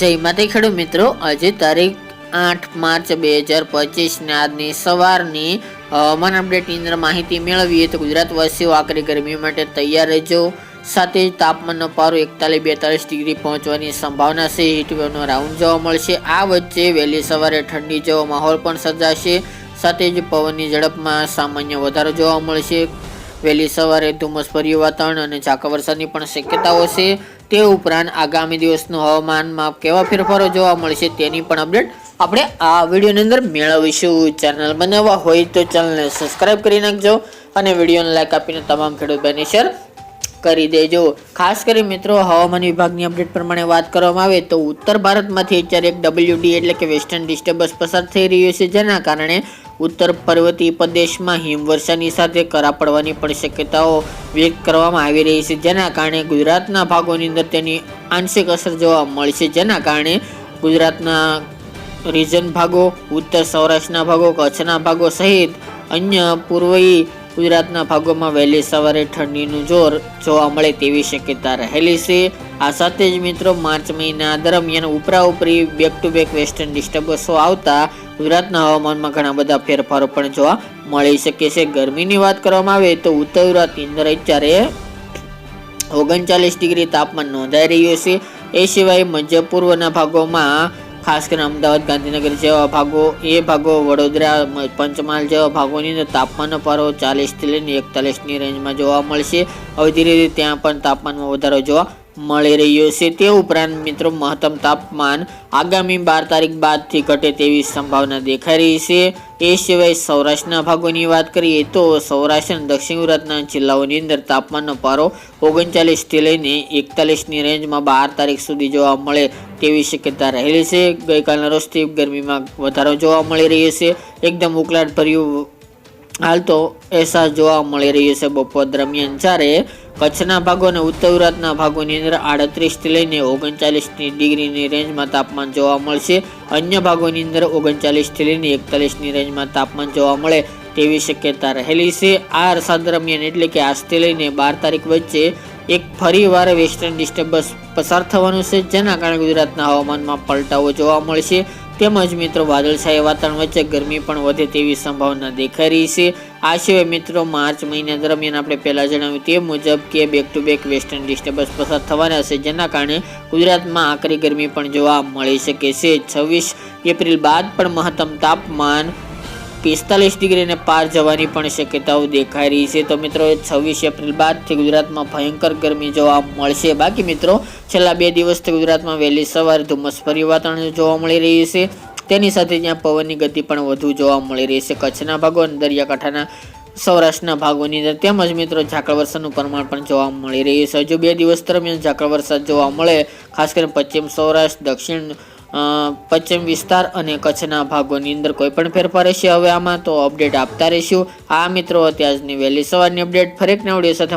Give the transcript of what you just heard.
જય માતા ખેડૂત મિત્રો, આજે તારીખ 8 માર્ચ 2025 ને આજની સવારની હવામાન અપડેટની અંદર માહિતી મેળવીએ તો ગુજરાતવાસીઓ આકરી ગરમી માટે તૈયાર રહેજો. સાથે જ તાપમાનનો પારો 41-42 ડિગ્રી પહોંચવાની સંભાવના છે. હીટવેવનો રાઉન્ડ જોવા મળશે. આ વચ્ચે વહેલી સવારે ઠંડી જેવો માહોલ પણ સર્જાશે. સાથે જ પવનની ઝડપમાં સામાન્ય વધારો જોવા મળશે. વહેલી સવારે ધુમ્મસભર્યું વાતાવરણ અને ઝાંખા વરસાદની પણ શક્યતાઓ છે. તે ઉપરાંત આગામી દિવસનું હવામાનમાં કેવા ફેરફારો જોવા મળશે તેની પણ અપડેટ આપણે આ વિડીયોની અંદર મેળવીશું. ચેનલ બનાવવા હોય તો ચેનલને સબસ્ક્રાઇબ કરી નાખજો અને વિડીયોને લાઈક આપીને તમામ ખેડૂત ભાઈને શેર કરી દેજો. ખાસ કરી મિત્રો, હવામાન વિભાગની અપડેટ પ્રમાણે વાત કરવામાં આવે તો ઉત્તર ભારતમાંથી અત્યારે એક WD એટલે કે વેસ્ટર્ન ડિસ્ટર્બન્સ પસાર થઈ રહ્યો છે, જેના કારણે ઉત્તર પર્વતીય પ્રદેશમાં હિમવર્ષાની સાથે કરા પડવાની પણ શક્યતાઓ વ્યક્ત કરવામાં આવી રહી છે, જેના કારણે ગુજરાતના ભાગોની અંદર તેની આંશિક અસર જોવા મળશે. જેના કારણે ગુજરાતના રીજન ભાગો, ઉત્તર સૌરાષ્ટ્રના ભાગો, કચ્છના ભાગો સહિત અન્ય પૂર્વીય ગુજરાતના ભાગોમાં વહેલી સવારે ઠંડીનું જોર જોવા મળે તેવી શક્યતા રહેલી છે. આ સાથે જ મિત્રો, માર્ચ મહિના દરમિયાન ઉપરી બેક ટુ બેક વેસ્ટર્ન ડિસ્ટર્બન્સો આવતા ગુજરાતના હવામાનમાં ઘણા બધા ફેરફારો પણ જોવા મળી શકે છે. ગરમીની વાત કરવામાં આવે તો ઉત્તર ગુજરાતની અંદર અત્યારે 39 ડિગ્રી તાપમાન નોંધાઈ રહ્યું છે. એ સિવાય મધ્ય પૂર્વના ભાગોમાં ખાસ કરીને અમદાવાદ, ગાંધીનગર જેવા ભાગો, વડોદરા, પંચમહાલ જેવા ભાગોની અંદર તાપમાનનો પારો 40 થી લઈને 41ની રેન્જમાં જોવા મળશે. હવે ધીરે ધીરે ત્યાં પણ તાપમાનમાં વધારો જોવા મળી રહ્યો છે. તે ઉપરાંત મિત્રો, મહત્તમ તાપમાન આગામી 12 તારીખ બાદથી ઘટે તેવી સંભાવના દેખાઈ રહી છે. એ સિવાય સૌરાષ્ટ્રના ભાગોની વાત કરીએ તો સૌરાષ્ટ્ર અને દક્ષિણ ગુજરાતના જિલ્લાઓની અંદર તાપમાનનો પારો 39 થી લઈને 41ની રેન્જમાં 12 તારીખ સુધી જોવા મળે તેવી શક્યતા રહેલી છે. ગઈકાલના રોજથી ગરમીમાં વધારો જોવા મળી રહ્યો છે. એકદમ ઉકળાટ ભર્યું હાલ તો અહેસાસ જોવા મળી રહ્યો છે બપોર દરમિયાન, જ્યારે કચ્છના ભાગો અને ઉત્તર ગુજરાતના ભાગોની અંદર 38 થી લઈને 39 ડિગ્રીની રેન્જમાં તાપમાન જોવા મળશે. અન્ય ભાગોની અંદર 39 થી લઈને 41ની રેન્જમાં તાપમાન જોવા મળે તેવી શક્યતા રહેલી છે. આ અરસા દરમિયાન એટલે કે આજથી લઈને 12 તારીખ વચ્ચે એક ફરીવાર વેસ્ટર્ન ડિસ્ટર્બન્સ પસાર થવાનું છે, જેના કારણે ગુજરાતના હવામાનમાં પલટાવો જોવા મળશે. તેમજ મિત્રો, વાદળછાયા વાતાવરણ વચ્ચે ગરમી પણ વધે તેવી સંભાવના દેખાઈ રહી છે. આ સિવાય મિત્રો, માર્ચ મહિના દરમિયાન આપણે પહેલા જણાવ્યું તે મુજબ કે back to back western disturbance પસાર થવાના છે, જેના કારણે ગુજરાતમાં આકરી ગરમી પણ જોવા મળી શકે છે. 26 એપ્રિલ બાદ પણ મહત્તમ તાપમાન 45 ડિગ્રીને પાર જવાની પણ શક્યતાઓ દેખાઈ રહી છે. તો મિત્રો, 26 એપ્રિલ બાદથી ગુજરાતમાં ભયંકર ગરમી જોવા મળશે. બાકી મિત્રો, છેલ્લા 2 દિવસથી ગુજરાતમાં વહેલી સવારે ધુમ્મસભર્યું વાતાવરણ જોવા મળી રહ્યું છે. તેની સાથે ત્યાં પવનની ગતિ પણ વધુ જોવા મળી રહી છે. કચ્છના ભાગો અને દરિયાકાંઠાના સૌરાષ્ટ્રના ભાગોની અંદર તેમજ મિત્રો, ઝાકળ વરસાદનું પ્રમાણ પણ જોવા મળી રહ્યું છે. હજુ 2 દિવસ દરમિયાન ઝાકળ વરસાદ જોવા મળે, ખાસ કરીને પશ્ચિમ સૌરાષ્ટ્ર, દક્ષિણ પશ્ચિમ વિસ્તાર અને કચ્છના ભાગોની અંદર કોઈ પણ ફેરફાર હશે હવે આમાં તો અપડેટ આપતા રહીશું. આ મિત્રો, અત્યારની વહેલી સવારની અપડેટ ફરી એક નવા વિડીયો સાથે